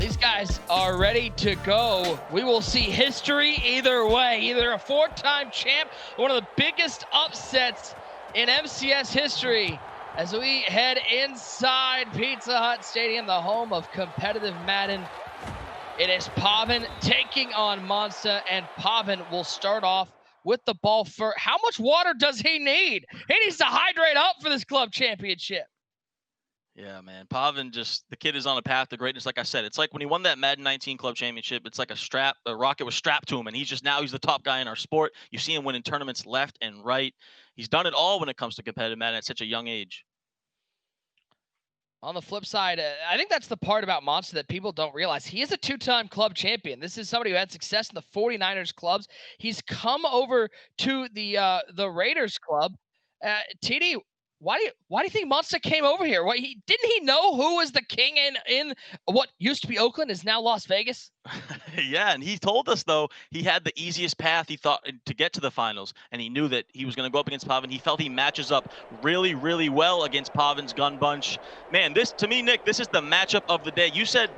These guys are ready to go. We will see history either way, either a four-time champ or one of the biggest upsets in MCS history as we head inside Pizza Hut Stadium, the home of competitive Madden. It is Pavan taking on Monsta, and Pavan will start off with the ball first. How much water does he need? He needs to hydrate up for this club championship. Yeah, man. Pavan the kid is on a path to greatness. Like I said, it's like when he won that Madden 19 club championship, it's like a rocket was strapped to him, and he's the top guy in our sport. You see him winning tournaments left and right. He's done it all when it comes to competitive Madden at such a young age. On the flip side, I think that's the part about Monsta that people don't realize. He is a two-time club champion. This is somebody who had success in the 49ers clubs. He's come over to the Raiders club. TD, why do you think Monsta came over here? Didn't he know who was the king in what used to be Oakland is now Las Vegas? Yeah, and he told us, though, he had the easiest path, he thought, to get to the finals, and he knew that he was going to go up against Pavan. He felt he matches up really, really well against Pavan's gun bunch. Man, to me, Nick, this is the matchup of the day. You said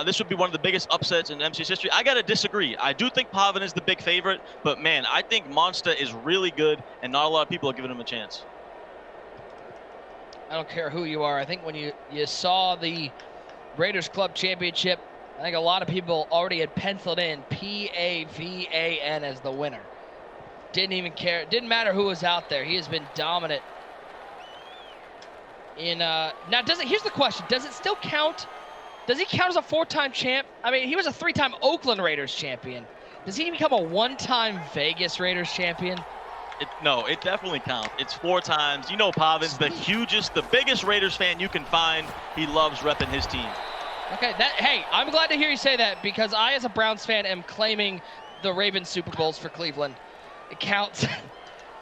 this would be one of the biggest upsets in MCS history. I got to disagree. I do think Pavan is the big favorite, but, man, I think Monsta is really good, and not a lot of people are giving him a chance. I don't care who you are. I think when you saw the Raiders Club Championship, I think a lot of people already had penciled in Pavan as the winner. Didn't even care. Didn't matter who was out there. He has been dominant. Now, here's the question. Does it still count? Does he count as a four-time champ? I mean, he was a three-time Oakland Raiders champion. Does he become a one-time Vegas Raiders champion? No, it definitely counts. It's 4 times. You know, Pavan's the biggest Raiders fan you can find. He loves repping his team. Okay, hey, I'm glad to hear you say that, because I, as a Browns fan, am claiming the Ravens Super Bowls for Cleveland. It counts.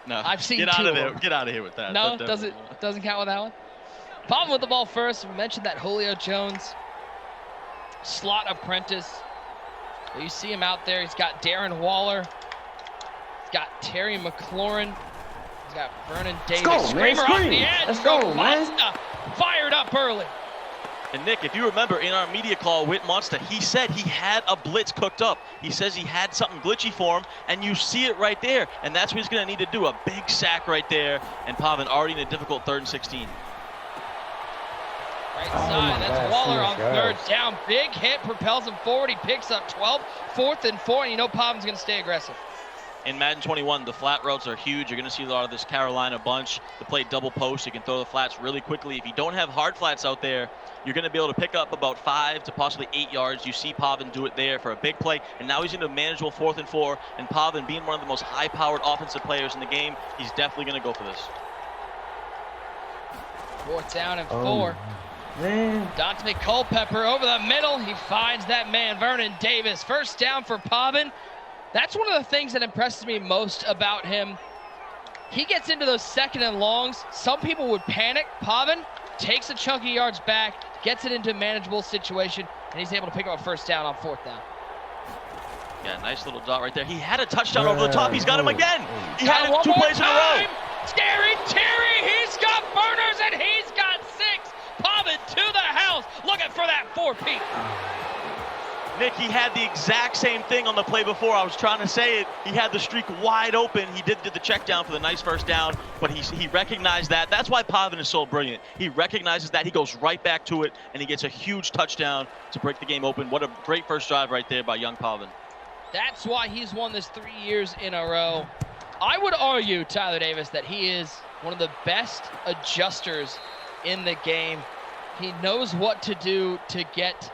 No, I've seen get out of there. Get out of here with that. No, doesn't count with that one. Pavan with the ball first. We mentioned that Julio Jones slot apprentice. So you see him out there. He's got Darren Waller. He's got Terry McLaurin. He's got Vernon Davis. Let's go, man. Screamer off the edge. Let's go, man. Monsta fired up early. And Nick, if you remember in our media call with Monsta, he said he had a blitz cooked up. He says he had something glitchy for him, and you see it right there. And that's what he's going to need to do, a big sack right there. And Pavan already in a difficult 3rd and 16. Right side, that's Waller on 3rd down. Big hit, propels him forward. He picks up 12, 4th and 4, and you know Pavan's going to stay aggressive. In Madden 21, the flat routes are huge. You're going to see a lot of this Carolina bunch. To play double post, you can throw the flats really quickly. If you don't have hard flats out there, you're going to be able to pick up about 5 to possibly 8 yards. You see Pavan do it there for a big play, and now he's in a manageable 4th and 4. And Pavan, being one of the most high-powered offensive players in the game, he's definitely going to go for this. 4th down and 4. Man. Dante Culpepper over the middle. He finds that man, Vernon Davis. 1st down for Pavan. That's one of the things that impresses me most about him. He gets into those 2nd and longs. Some people would panic. Pavan takes a chunky yards back, gets it into a manageable situation, and he's able to pick up a 1st down on 4th down. Yeah, nice little dot right there. He had a touchdown over the top. He's got him again. He had it 2 plays in a row. Scary Terry, he's got burners, and he's got 6. Pavan to the house, looking for that 4-peat. Nick, he had the exact same thing on the play before. I was trying to say it. He had the streak wide open. He did the check down for the nice 1st down, but he recognized that. That's why Pavan is so brilliant. He recognizes that. He goes right back to it, and he gets a huge touchdown to break the game open. What a great first drive right there by young Pavan. That's why he's won this 3 years in a row. I would argue, Tyler Davis, that he is one of the best adjusters in the game. He knows what to do to get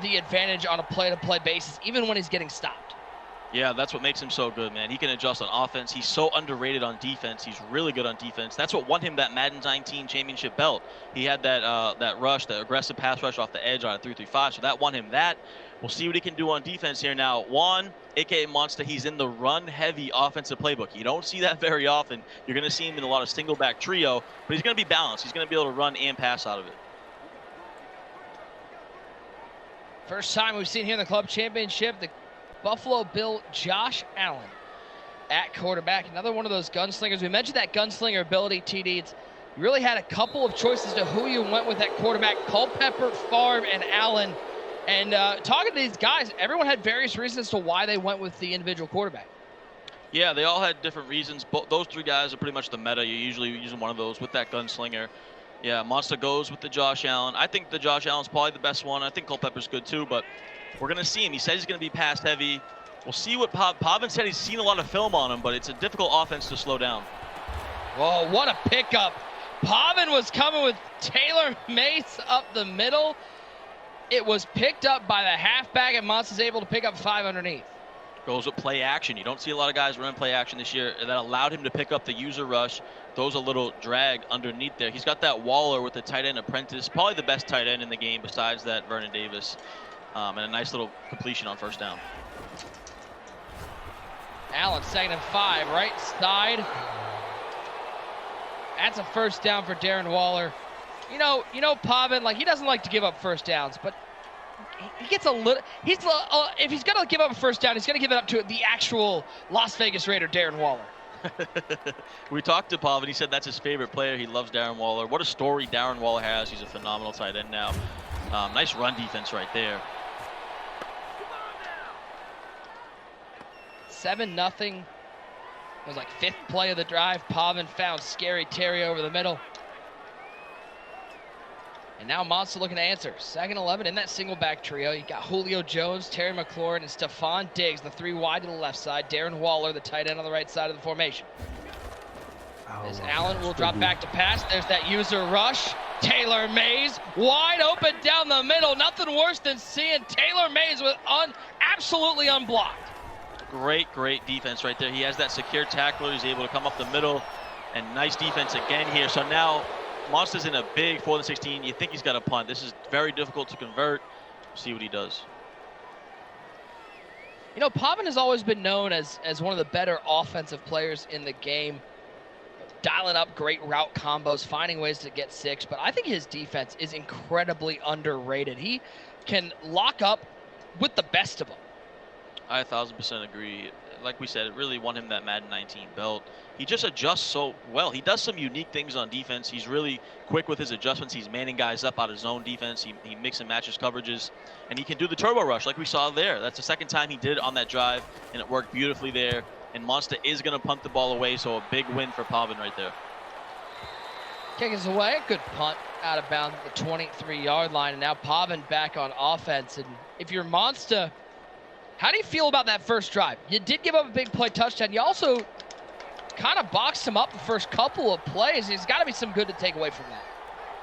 the advantage on a play-to-play basis, even when he's getting stopped. Yeah, that's what makes him so good, man. He can adjust on offense. He's so underrated on defense. He's really good on defense. That's what won him that Madden 19 championship belt. He had that rush, that aggressive pass rush off the edge on a 3-3-5, so that won him that. We'll see what he can do on defense here now. Juan, a.k.a. Monsta, he's in the run-heavy offensive playbook. You don't see that very often. You're going to see him in a lot of single-back trio, but he's going to be balanced. He's going to be able to run and pass out of it. First time we've seen here in the club championship, the Buffalo Bill Josh Allen at quarterback. Another one of those gunslingers. We mentioned that gunslinger ability, TD. You really had a couple of choices to who you went with at quarterback. Culpepper, Favre, and Allen. And talking to these guys, everyone had various reasons as to why they went with the individual quarterback. Yeah, they all had different reasons. Those three guys are pretty much the meta. You're usually using one of those with that gunslinger. Yeah, Monsta goes with the Josh Allen. I think the Josh Allen's probably the best one. I think Culpepper's good too, but we're going to see him. He says he's going to be pass heavy. We'll see what Pavan said. He's seen a lot of film on him, but it's a difficult offense to slow down. Whoa, what a pickup. Pavan was coming with Taylor Mace up the middle. It was picked up by the halfback, and Monsta's able to pick up 5 underneath. Goes with play action. You don't see a lot of guys running play action this year. That allowed him to pick up the user rush. Throws a little drag underneath there. He's got that Waller with the tight end apprentice. Probably the best tight end in the game besides that Vernon Davis. And a nice little completion on first down. Allen, 2nd and 5, right side. That's a first down for Darren Waller. You know, Pavan, like, he doesn't like to give up first downs, but he gets a little. If he's gonna give up a first down, he's gonna give it up to the actual Las Vegas Raider, Darren Waller. We talked to Pavan. He said that's his favorite player. He loves Darren Waller. What a story Darren Waller has. He's a phenomenal tight end now. Nice run defense right there. 7-0. It was like 5th play of the drive. Pavan found Scary Terry over the middle. And now Monsta looking to answer. 2nd 11 in that single back trio. You got Julio Jones, Terry McLaurin, and Stephon Diggs, the 3 wide to the left side. Darren Waller, the tight end on the right side of the formation. As Allen will drop back to pass. There's that user rush. Taylor Mays wide open down the middle. Nothing worse than seeing Taylor Mays with absolutely unblocked. Great defense right there. He has that secure tackler. He's able to come up the middle. And nice defense again here. So now Monsta's in a big 4th and 16. You think he's got a punt. This is very difficult to convert. See what he does. You know, Pavan has always been known as one of the better offensive players in the game. Dialing up great route combos, finding ways to get 6. But I think his defense is incredibly underrated. He can lock up with the best of them. I 1,000% agree. Like we said, it really won him that Madden 19 belt. He just adjusts so well. He does some unique things on defense. He's really quick with his adjustments. He's manning guys up out of zone defense. He mix and matches coverages, and he can do the turbo rush like we saw there. That's the 2nd time he did it on that drive, and it worked beautifully there. And Monsta is going to punt the ball away, so a big win for Pavan right there. Kick is away. Good punt out of bounds at the 23-yard line, and now Pavan back on offense. And if you're Monsta, how do you feel about that first drive? You did give up a big play touchdown. You also kind of boxed him up the first couple of plays. There's got to be some good to take away from that.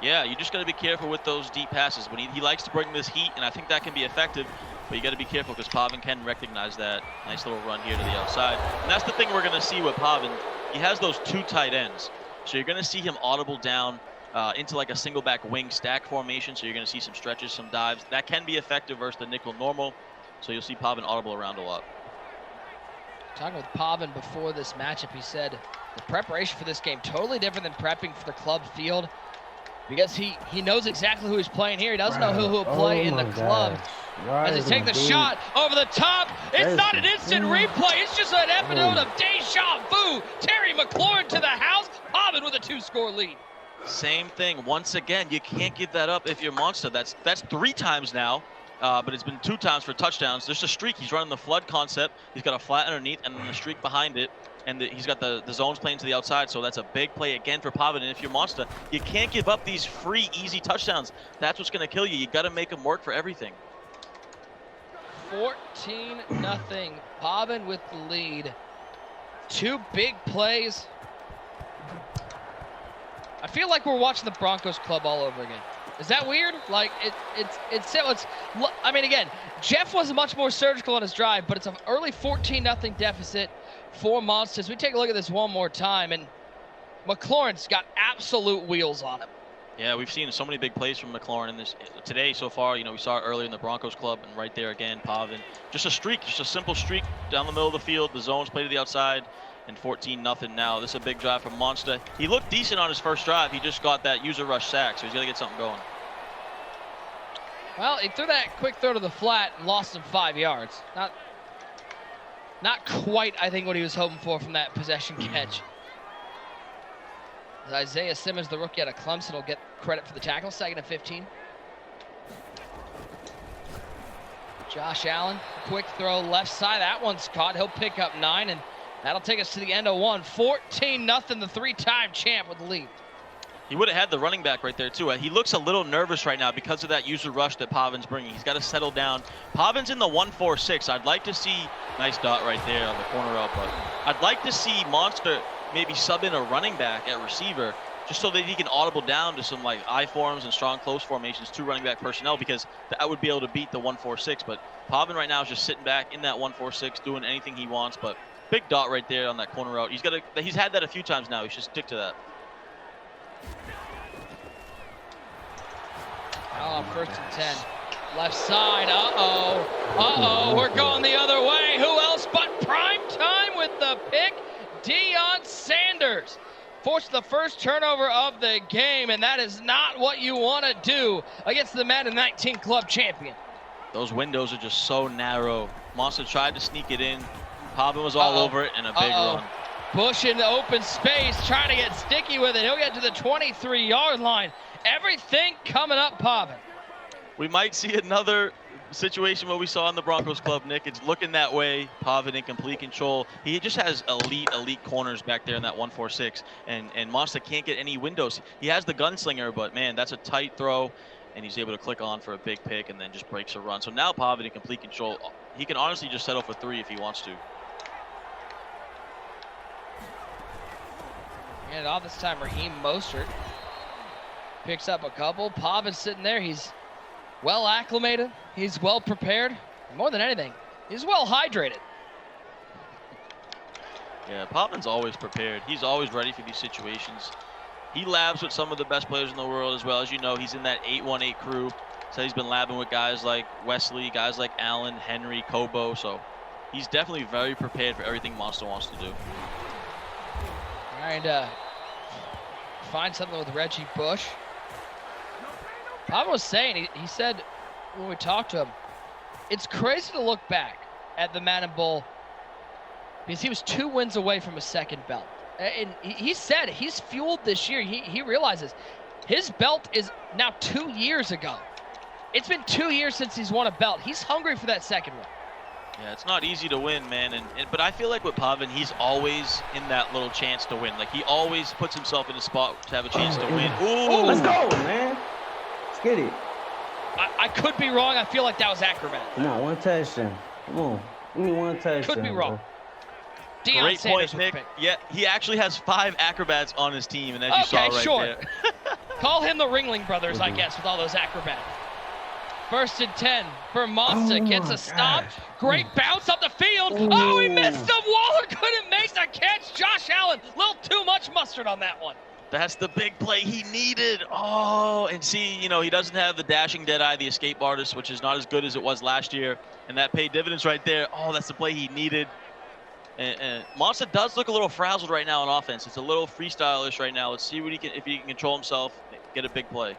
Yeah, you just got to be careful with those deep passes. When he likes to bring this heat, and I think that can be effective, but you got to be careful because Pavan can recognize that. Nice little run here to the outside. And that's the thing we're going to see with Pavan. He has those 2 tight ends. So you're going to see him audible down into like a single back wing stack formation. So you're going to see some stretches, some dives. That can be effective versus the nickel normal. So you'll see Pavan audible around a lot. Talking with Pavan before this matchup, he said the preparation for this game totally different than prepping for the club field because he knows exactly who he's playing here. He doesn't know who will play in the club. As he takes the shot over the top, it's not an instant replay. It's just an episode of deja vu. Terry McLaurin to the house. Pavan with a 2-score lead. Same thing. Once again, you can't give that up if you're Monsta. That's 3 times now. But it's been 2 times for touchdowns. There's a streak. He's running the flood concept. He's got a flat underneath and then the streak behind it. And he's got the zones playing to the outside. So that's a big play again for Pavan. And if you're Monsta, you can't give up these free, easy touchdowns. That's what's going to kill you. You got to make them work for everything. 14-0. Pavan with the lead. 2 big plays. I feel like we're watching the Broncos club all over again. Is that weird? Like, I mean, again, Jeff was much more surgical on his drive, but it's an early 14-0 deficit for Monsta. As we take a look at this one more time, and McLaurin's got absolute wheels on him. Yeah, we've seen so many big plays from McLaurin in this today so far. You know, we saw it earlier in the Broncos club, and right there again, Pavan. Just a streak, just a simple streak down the middle of the field. The zones play to the outside, and 14-0 now. This is a big drive from Monsta. He looked decent on his first drive. He just got that user rush sack, so he's got to get something going. Well, he threw that quick throw to the flat and lost him 5 yards. Not quite, I think, what he was hoping for from that possession catch. Isaiah Simmons, the rookie out of Clemson, will get credit for the tackle. 2nd and 15. Josh Allen, quick throw left side. That one's caught. He'll pick up 9, and that'll take us to the end of one. 14-0, the three-time champ with the lead. He would have had the running back right there, too. He looks a little nervous right now because of that user rush that Pavan's bringing. He's got to settle down. Pavan's in the 1-4-6. I'd like to see, nice dot right there on the corner out, but I'd like to see Monsta maybe sub in a running back at receiver just so that he can audible down to some like I forms and strong close formations, 2 running back personnel, because that would be able to beat the 1-4-6. But Pavan right now is just sitting back in that 1-4-6, doing anything he wants. But big dot right there on that corner route. He's had that a few times now. He should stick to that. Oh, 1st and 10. Left side, we're going the other way. Who else but prime time with the pick? Deion Sanders forced the first turnover of the game, and that is not what you want to do against the Madden 19 club champion. Those windows are just so narrow. Monsta tried to sneak it in. Pavan was all over it, and a big run. Bush in the open space, trying to get sticky with it. He'll get to the 23-yard line. Everything coming up, Pavan. We might see another situation what we saw in the Broncos club, Nick. It's looking that way. Pavan in complete control. He just has elite corners back there in that 1-4-6, and Monsta can't get any windows. He has the gunslinger, but man, that's a tight throw, and he's able to click on for a big pick and then just breaks a run. So now Pavan in complete control. He can honestly just settle for 3 if he wants to. And off this time, Raheem Mostert picks up a couple. Pavan's sitting there. He's well acclimated. He's well prepared. More than anything, he's well hydrated. Yeah, Pavan's always prepared. He's always ready for these situations. He labs with some of the best players in the world as well. As you know, he's in that 8-1-8 crew. So he's been labbing with guys like Wesley, guys like Allen, Henry, Kobo. So he's definitely very prepared for everything Monsta wants to do. Trying to find something with Reggie Bush. Pavan was saying, he said when we talked to him, it's crazy to look back at the Madden Bowl because he was 2 wins away from a second belt. And he said he's fueled this year. He realizes his belt is now 2 years ago. It's been 2 years since he's won a belt. He's hungry for that second one. Yeah, it's not easy to win, man. But I feel like with Pavan, he's always in that little chance to win. Like, he always puts himself in a spot to have a chance to win. Ooh, let's go, man. Let's get it. I could be wrong. I feel like that was acrobat. Come on, 1 touchdown. Come on. Give me 1 touchdown. Could be wrong. Deion Great Sanders point, Nick. Yeah, he actually has 5 acrobats on his team, and as you saw right there. Call him the Ringling Brothers, I guess, with all those acrobats. 1st and 10 for Monsta. Gets a stop. Great bounce up the field. Oh, he missed him. Waller couldn't make the catch. Josh Allen, a little too much mustard on that one. That's the big play he needed. Oh, and see, you know, he doesn't have the dashing deadeye, the escape artist, which is not as good as it was last year. And that paid dividends right there. Oh, that's the play he needed. And Monsta does look a little frazzled right now on offense. It's a little freestyle-ish right now. Let's see what if he can control himself, get a big play.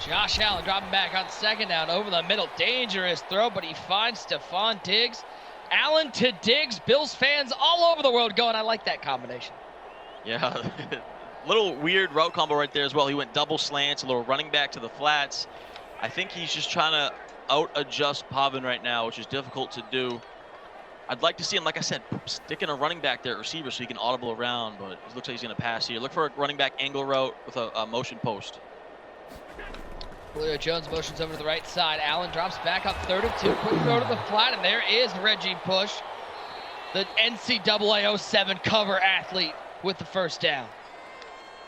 Josh Allen dropping back on 2nd down over the middle. Dangerous throw, but he finds Stephon Diggs. Allen to Diggs. Bills fans all over the world going, I like that combination. Yeah, little weird route combo right there as well. He went double slants, a little running back to the flats. I think he's just trying to out-adjust Pavan right now, which is difficult to do. I'd like to see him, like I said, sticking a running back there at receiver so he can audible around, but it looks like he's going to pass here. Look for a running back angle route with a motion post. Julio Jones motions over to the right side. Allen drops back up 3rd and 2. Quick throw to the flat, and there is Reggie Bush, the NCAA 07 cover athlete with the 1st down.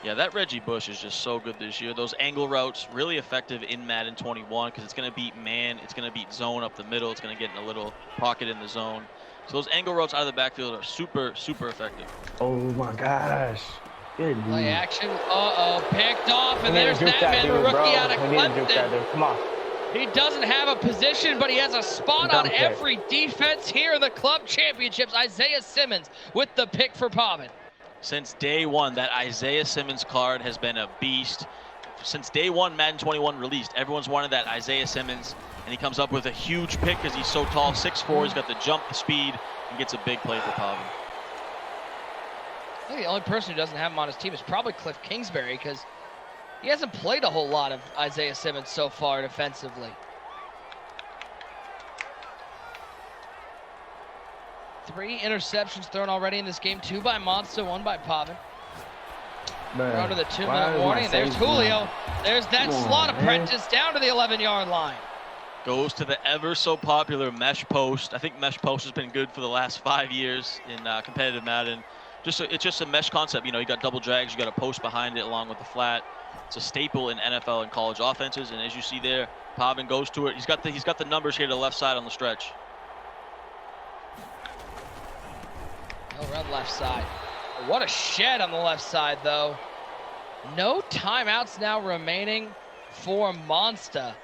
Yeah, that Reggie Bush is just so good this year. Those angle routes, really effective in Madden 21 because it's going to beat man, it's going to beat zone up the middle, it's going to get in a little pocket in the zone. So those angle routes out of the backfield are super, super effective. Oh my gosh. Good. Play action. Picked off, and there's that man, the rookie out of Clemson. Come on. He doesn't have a position, but he has a spot on every defense here in the club championships. Isaiah Simmons with the pick for Pavan. Since day one, that Isaiah Simmons card has been a beast. Since day one, Madden 21 released, everyone's wanted that Isaiah Simmons, and he comes up with a huge pick because he's so tall, 6'4", he's got the jump, the speed, and gets a big play for Pavan. I think the only person who doesn't have him on his team is probably Cliff Kingsbury because He hasn't played a whole lot of Isaiah Simmons so far defensively. 3 interceptions thrown already in this game. 2 by Monsta, 1 by Pavan. We're under the 2-minute warning. There's Julio. There's that slot apprentice down to the 11-yard line. Goes to the ever so popular mesh post. I think mesh post has been good for the last 5 years in competitive Madden. It's just a mesh concept. You know, you got double drags, you got a post behind it along with the flat. It's a staple in NFL and college offenses. And as you see there, Pavan goes to it. He's got the numbers here to the left side on the stretch. He'll run left side. What a shed on the left side, though. No timeouts now remaining for Monsta.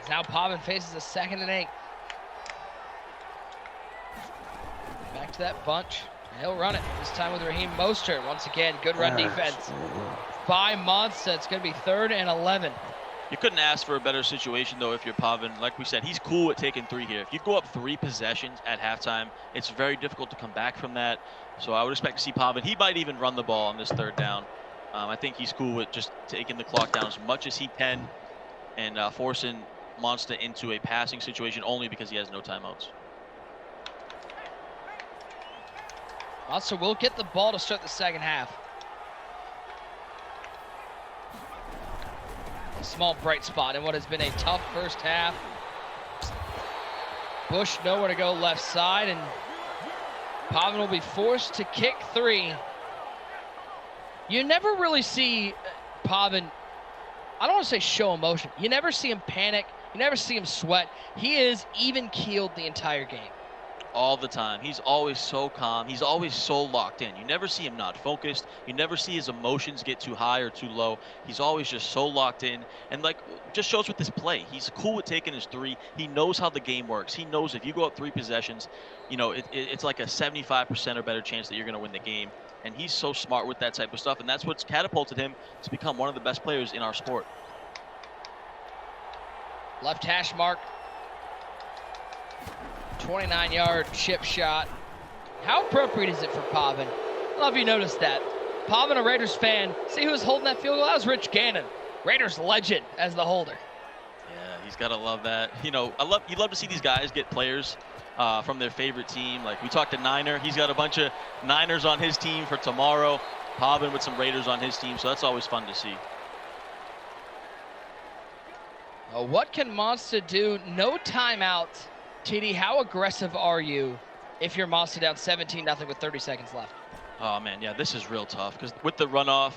As now Pavan faces a 2nd and 8. Back to that bunch. He'll run it, this time with Raheem Mostert. Once again, good run defense by Monsta. It's going to be 3rd and 11. You couldn't ask for a better situation, though, if you're Pavan. Like we said, he's cool at taking 3 here. If you go up 3 possessions at halftime, it's very difficult to come back from that. So I would expect to see Pavan. He might even run the ball on this 3rd down. I think he's cool with just taking the clock down as much as he can and forcing Monsta into a passing situation only because he has no timeouts. Monsta will get the ball to start the 2nd half. A small bright spot in what has been a tough first half. Bush nowhere to go left side, and Pavan will be forced to kick 3. You never really see Pavan, I don't want to say show emotion. You never see him panic. You never see him sweat. He is even-keeled the entire game. All the time. He's always so calm. He's always so locked in. You never see him not focused. You never see his emotions get too high or too low. He's always just so locked in. And like, just shows with this play. He's cool with taking his 3. He knows how the game works. He knows if you go up 3 possessions, you know, it's like a 75% or better chance that you're going to win the game. And he's so smart with that type of stuff. And that's what's catapulted him to become one of the best players in our sport. Left hash mark. 29-yard chip shot. How appropriate is it for Pavan? I don't know if you noticed that. Pavan, a Raiders fan. See who was holding that field goal? That was Rich Gannon. Raiders legend as the holder. Yeah, he's got to love that. You know, you'd love to see these guys get players from their favorite team. Like we talked to Niner. He's got a bunch of Niners on his team for tomorrow. Pavan with some Raiders on his team. So that's always fun to see. What can Monsta do? No timeouts. TD, how aggressive are you if you're Monsta down 17-0 with 30 seconds left? Oh, man, yeah, this is real tough because with the runoff,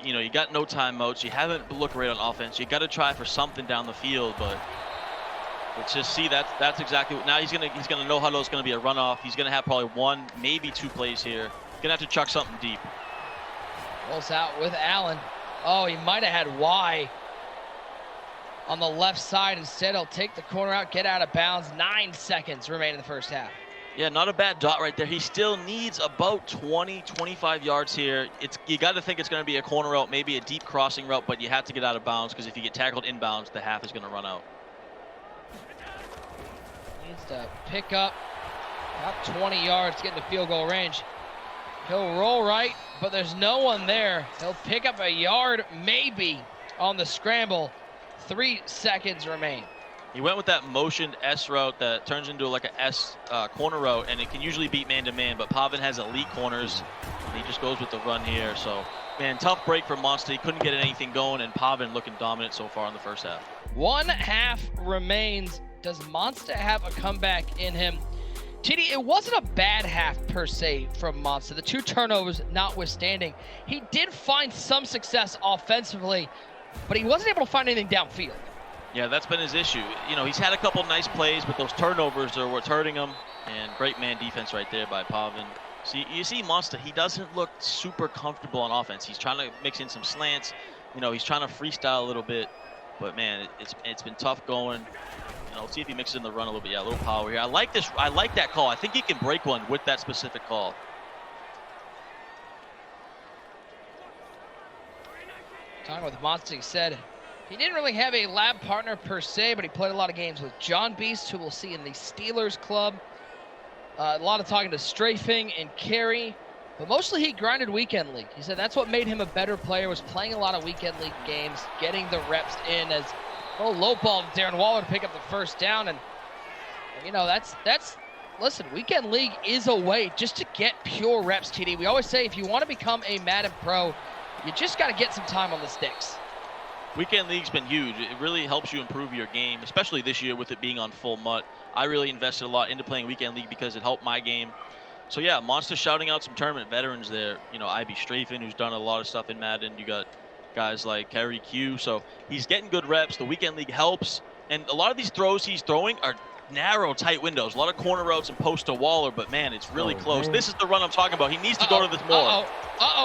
you know, you got no timeouts. You haven't looked great on offense. You got to try for something down the field, but let's just see that's exactly what. Now he's gonna know how it's gonna be a runoff. He's gonna have probably 1, maybe 2 plays here. Gonna have to chuck something deep. Rolls out with Allen. Oh, he might have had Y on the left side. Instead, he'll take the corner out, get out of bounds. 9 seconds remain in the first half. Yeah, not a bad dot right there. He still needs about 20, 25 yards here. You got to think it's going to be a corner route, maybe a deep crossing route, but you have to get out of bounds because if you get tackled inbounds, the half is going to run out. Needs to pick up about 20 yards to get into field goal range. He'll roll right, but there's no one there. He'll pick up a yard maybe on the scramble. 3 seconds remain. He went with that motioned S route that turns into like a S corner route, and it can usually beat man-to-man, but Pavan has elite corners, and he just goes with the run here. So, man, tough break for Monsta. He couldn't get anything going, and Pavan looking dominant so far in the first half. 1 half remains. Does Monsta have a comeback in him? TD, it wasn't a bad half per se from Monsta. The 2 turnovers notwithstanding. He did find some success offensively, but he wasn't able to find anything downfield. Yeah, that's been his issue. You know, he's had a couple nice plays, but those turnovers are what's hurting him. And great man defense right there by Pavan. So you see Monsta, he doesn't look super comfortable on offense. He's trying to mix in some slants. You know, he's trying to freestyle a little bit. But, man, it's been tough going. You know, let's see if he mixes in the run a little bit. Yeah, a little power here. I like this. I like that call. I think he can break one with that specific call. Talking with Monsta, he said he didn't really have a lab partner per se, but he played a lot of games with John Beast, who we'll see in the Steelers club. A lot of talking to Strafing and Carey. but mostly he grinded weekend league. He said that's what made him a better player, was playing a lot of weekend league games, getting the reps in. As low ball to Darren Waller to pick up the first down. And you know, listen, weekend league is a way just to get pure reps, TD. We always say if you want to become a Madden pro, you just got to get some time on the sticks. Weekend league's been huge. It really helps you improve your game, especially this year with it being on full MUT. I really invested a lot into playing weekend league because it helped my game. So yeah, Monsta shouting out some tournament veterans there. You know, IB Strafen, who's done a lot of stuff in Madden. You got guys like Kerry Q. So he's getting good reps. The weekend league helps. And a lot of these throws he's throwing are narrow, tight windows. A lot of corner routes and post to Waller, but man, it's really close. Man. This is the run I'm talking about. He needs to go to this more.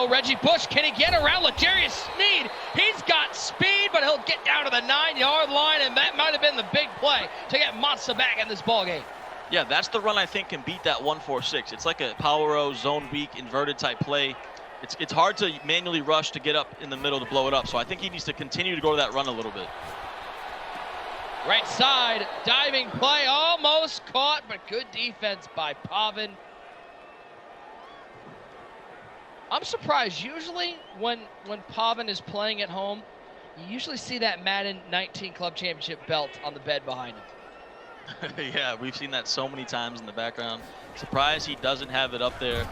Reggie Bush, can he get around Legarius Sneed? He's got speed, but he'll get down to the 9-yard line, and that might have been the big play to get Monsta back in this ballgame. Yeah, that's the run I think can beat that 1-4-6. It's like a power row, zone weak, inverted type play. It's hard to manually rush to get up in the middle to blow it up, so I think he needs to continue to go to that run a little bit. Right side, diving play, almost caught, but good defense by Pavan. I'm surprised, usually when Pavan is playing at home, you usually see that Madden 19 Club Championship belt on the bed behind him. Yeah, we've seen that so many times in the background. Surprised he doesn't have it up there.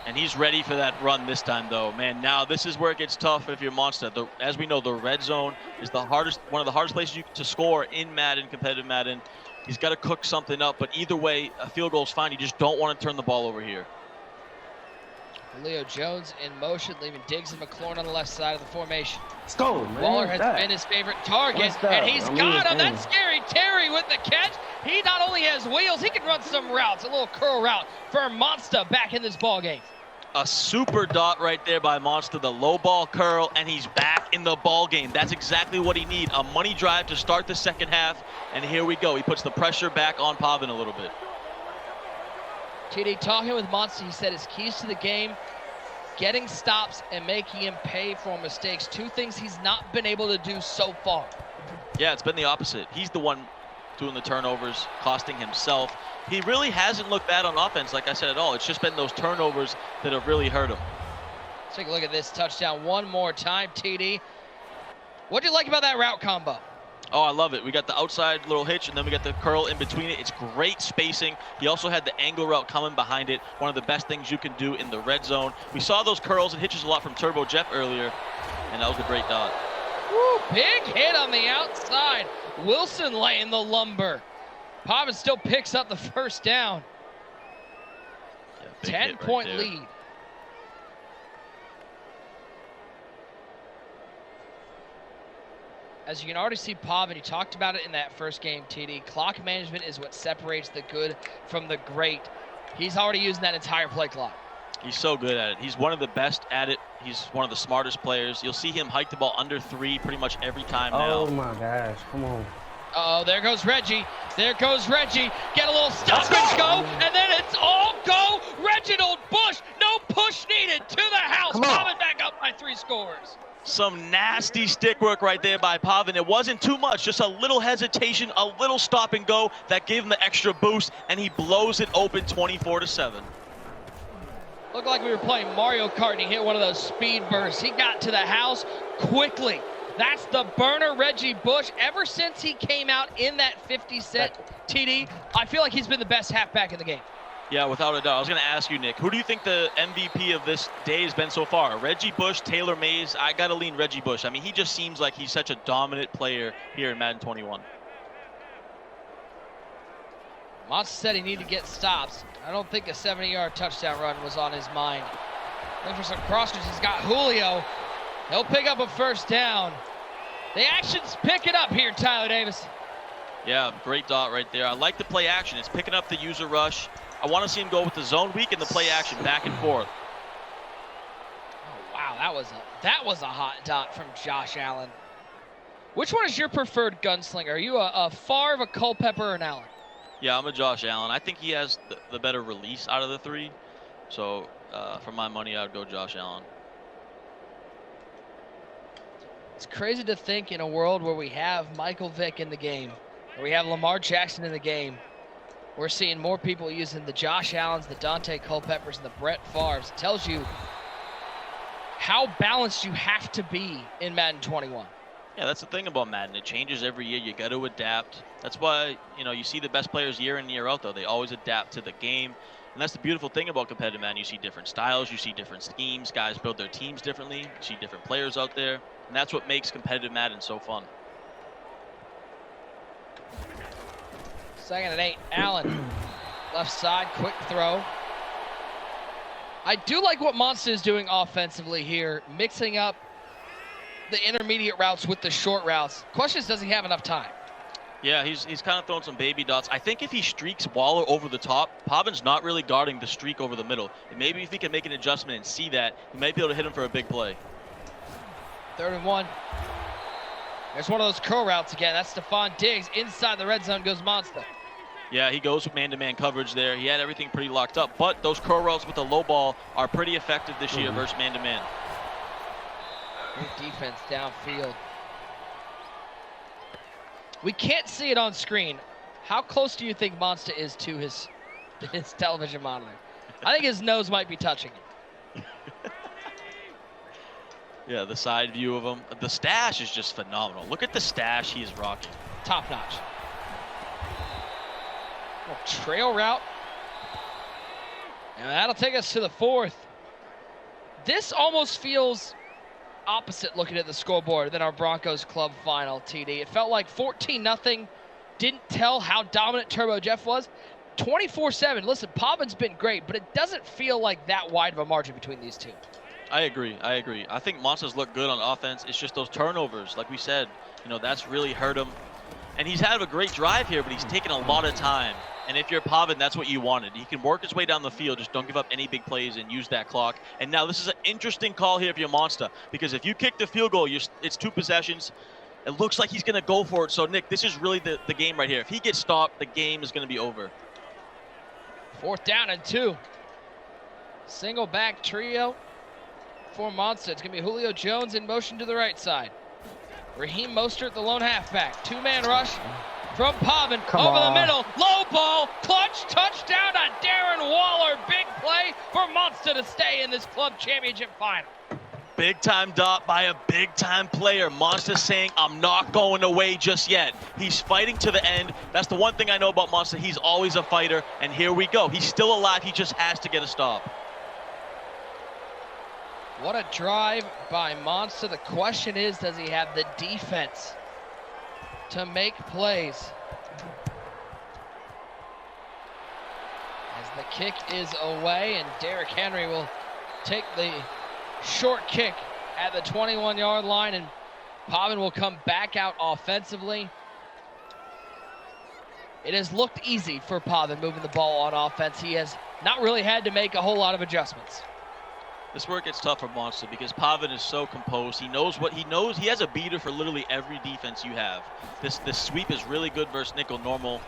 And he's ready for that run this time, though. Man, now this is where it gets tough if you're Monsta. As we know, the red zone is one of the hardest places to score in Madden, competitive Madden. He's got to cook something up, but either way, a field goal is fine. You just don't want to turn the ball over here. Leo Jones in motion, leaving Diggs and McLaurin on the left side of the formation. Let's go, man. Waller has been his favorite target, and he's got him. That's scary. Terry with the catch. He not only has wheels, he can run some routes, a little curl route for Monsta back in this ballgame. A super dot right there by Monsta, the low ball curl, and he's back in the ball game. That's exactly what he needs. A money drive to start the second half, and here we go. He puts the pressure back on Pavan a little bit. TD talking with Monsta, he said his keys to the game, getting stops and making him pay for mistakes. Two things he's not been able to do so far. Yeah, it's been the opposite. He's the one doing the turnovers, costing himself. He really hasn't looked bad on offense, like I said, at all. It's just been those turnovers that have really hurt him. Let's take a look at this touchdown one more time, TD. What do you like about that route combo? Oh, I love it. We got the outside little hitch, and then we got the curl in between it. It's great spacing. He also had the angle route coming behind it. One of the best things you can do in the red zone. We saw those curls and hitches a lot from Turbo Jeff earlier, and that was a great dot. Woo, big hit on the outside. Wilson laying the lumber. Pavan still picks up the first down. Yeah, 10-point lead. As you can already see, Pavan, he talked about it in that first game, TD. Clock management is what separates the good from the great. He's already using that entire play clock. He's so good at it. He's one of the best at it. He's one of the smartest players. You'll see him hike the ball under 3 pretty much every time now. Oh my gosh, come on. Uh-oh, there goes Reggie. There goes Reggie. Get a little stop and go, and then it's all go. Reginald Bush, no push needed, to the house. Pavan back up by 3 scores. Some nasty stick work right there by Pavan. It wasn't too much, just a little hesitation, a little stop and go that gave him the extra boost, and he blows it open 24-7. Looked like we were playing Mario Kart and he hit one of those speed bursts. He got to the house quickly. That's the burner Reggie Bush. Ever since he came out in that 50 set TD, I feel like he's been the best halfback in the game. Yeah, without a doubt. I was going to ask you, Nick, who do you think the MVP of this day has been so far? Reggie Bush, Taylor Mays? I got to lean Reggie Bush. I mean, he just seems like he's such a dominant player here in Madden 21. Monsta said he needed to get stops. I don't think a 70-yard touchdown run was on his mind. Looking for some crossers. He's got Julio. He'll pick up a first down. The action's picking up here, Tyler Davis. Yeah, great dot right there. I like the play action. It's picking up the user rush. I want to see him go with the zone weak and the play action back and forth. Oh, wow, that was a hot dot from Josh Allen. Which one is your preferred gunslinger? Are you a Favre, a Culpepper, or an Allen? Yeah, I'm a Josh Allen. I think he has the better release out of the 3. So for my money, I would go Josh Allen. It's crazy to think in a world where we have Michael Vick in the game, where we have Lamar Jackson in the game, we're seeing more people using the Josh Allens, the Dante Culpeppers, and the Brett Favres. It tells you how balanced you have to be in Madden 21. Yeah, that's the thing about Madden. It changes every year. You got to adapt. That's why, you see the best players year in and year out, though. They always adapt to the game. And that's the beautiful thing about competitive Madden. You see different styles. You see different schemes. Guys build their teams differently. You see different players out there. And that's what makes competitive Madden so fun. 2nd and 8. Allen, left side, quick throw. I do like what Monsta is doing offensively here, mixing up the intermediate routes with the short routes. Question is, does he have enough time? Yeah, he's kind of throwing some baby dots. I think if he streaks Waller over the top, Pavan's not really guarding the streak over the middle. And maybe if he can make an adjustment and see that, he might be able to hit him for a big play. 3rd and 1. There's one of those curl routes again. That's Stephon Diggs. Inside the red zone goes Monsta. Yeah, he goes with man-to-man coverage there. He had everything pretty locked up. But those curl routes with the low ball are pretty effective this year versus man-to-man. Good defense downfield. We can't see it on screen. How close do you think Monsta is to his television monitor? I think his nose might be touching it. Yeah, the side view of him. The stash is just phenomenal. Look at the stash he is rocking. Top notch. Trail route. And that'll take us to the 4th. This almost feels opposite looking at the scoreboard than our Broncos club final, TD. It felt like 14-0. Didn't tell how dominant Turbo Jeff was. 24-7. Listen, Pavan's been great, but it doesn't feel like that wide of a margin between these two. I agree. I think Monsta's looked good on offense. It's just those turnovers, like we said, that's really hurt him. And he's had a great drive here, but he's taken a lot of time. And if you're Pavan, that's what you wanted. He can work his way down the field. Just don't give up any big plays and use that clock. And now this is an interesting call here if you're Monsta, because if you kick the field goal, it's 2 possessions. It looks like he's going to go for it. So, Nick, this is really the game right here. If he gets stopped, the game is going to be over. 4th down and 2. Single back trio for Monsta. It's going to be Julio Jones in motion to the right side. Raheem Mostert, the lone halfback. 2-man rush from Pavan over the middle. Low ball, clutch, touchdown on Darren Waller. Big play for Monsta to stay in this club championship final. Big time dot by a big time player. Monsta saying, I'm not going away just yet. He's fighting to the end. That's the one thing I know about Monsta. He's always a fighter. And here we go. He's still alive. He just has to get a stop. What a drive by Monsta. The question is, does he have the defense to make plays? As the kick is away, and Derrick Henry will take the short kick at the 21-yard line, and Pavan will come back out offensively. It has looked easy for Pavan moving the ball on offense. He has not really had to make a whole lot of adjustments. This work gets tough for Monsta because Pavan is so composed. He knows what he knows. He has a beater for literally every defense you have. This sweep is really good versus nickel normal.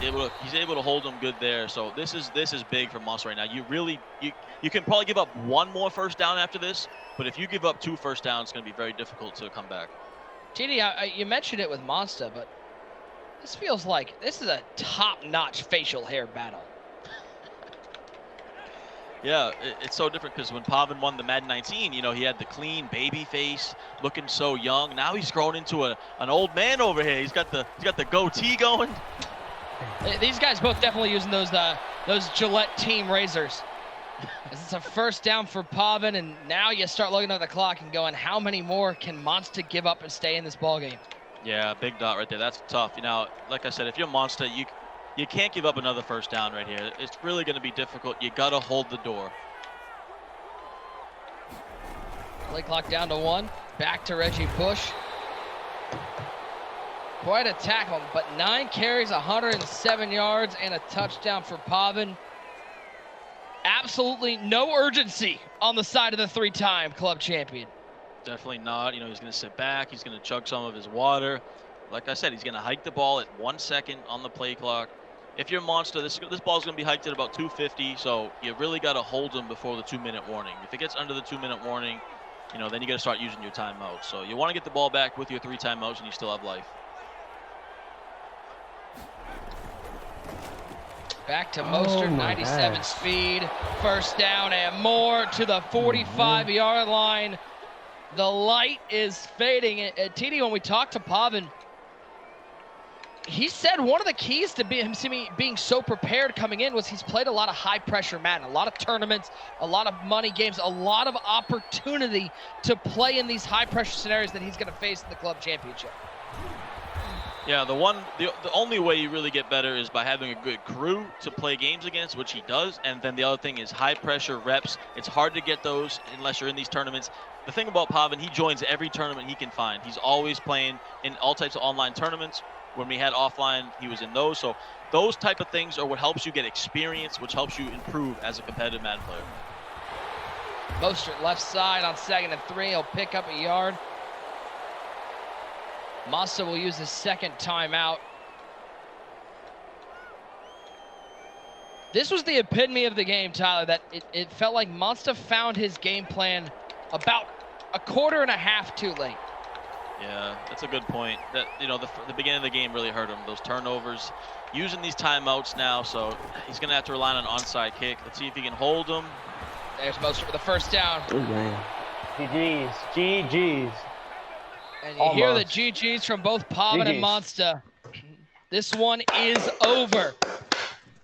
He's able to hold him good there. So this is big for Monsta right now. You can probably give up 1 more first down after this, but if you give up 2 first downs, it's going to be very difficult to come back. TD, you mentioned it with Monsta, but this feels like this is a top-notch facial hair battle. Yeah, it's so different because when Pavan won the Madden 19, he had the clean baby face, looking so young. Now he's grown into an old man over here. He's got the goatee going. These guys both definitely using those Gillette team razors. It's a first down for Pavan, and now you start looking at the clock and going, how many more can Monsta give up and stay in this ballgame? Yeah, big dot right there. That's tough. Like I said, if you're Monsta, you can't give up another first down right here. It's really going to be difficult. You got to hold the door. Play clock down to 1. Back to Reggie Bush. Quite a tackle, but 9 carries, 107 yards, and a touchdown for Pavan. Absolutely no urgency on the side of the 3-time club champion. Definitely not. He's going to sit back. He's going to chug some of his water. Like I said, he's going to hike the ball at 1 second on the play clock. If you're Monsta, this ball's going to be hiked at about 250, so you really got to hold him before the 2-minute warning. If it gets under the 2-minute warning, then you got to start using your timeouts. So you want to get the ball back with your 3 timeouts, and you still have life. Back to Monsta, 97 gosh. speed, first down and more to the 45-yard line. The light is fading. TD, when we talked to Pavan, he said one of the keys to him being so prepared coming in was he's played a lot of high-pressure Madden, a lot of tournaments, a lot of money games, a lot of opportunity to play in these high-pressure scenarios that he's going to face in the club championship. Yeah, the only way you really get better is by having a good crew to play games against, which he does. And then the other thing is high pressure reps. It's hard to get those unless you're in these tournaments. The thing about Pavan, he joins every tournament he can find. He's always playing in all types of online tournaments. When we had offline, he was in those. So those type of things are what helps you get experience, which helps you improve as a competitive Madden player. Monsta left side on 2nd and 3. He'll pick up a yard. Monsta will use his second timeout. This was the epitome of the game, Tyler, that it felt like Monsta found his game plan about a quarter and a half too late. Yeah, that's a good point. That, you know, the beginning of the game really hurt him. Those turnovers, using these timeouts now, so he's going to have to rely on an onside kick. Let's see if he can hold him. There's Monsta for the first down. Good game. GG's. GG's. And you hear the GGs from both Pavan and Monsta. This one is over.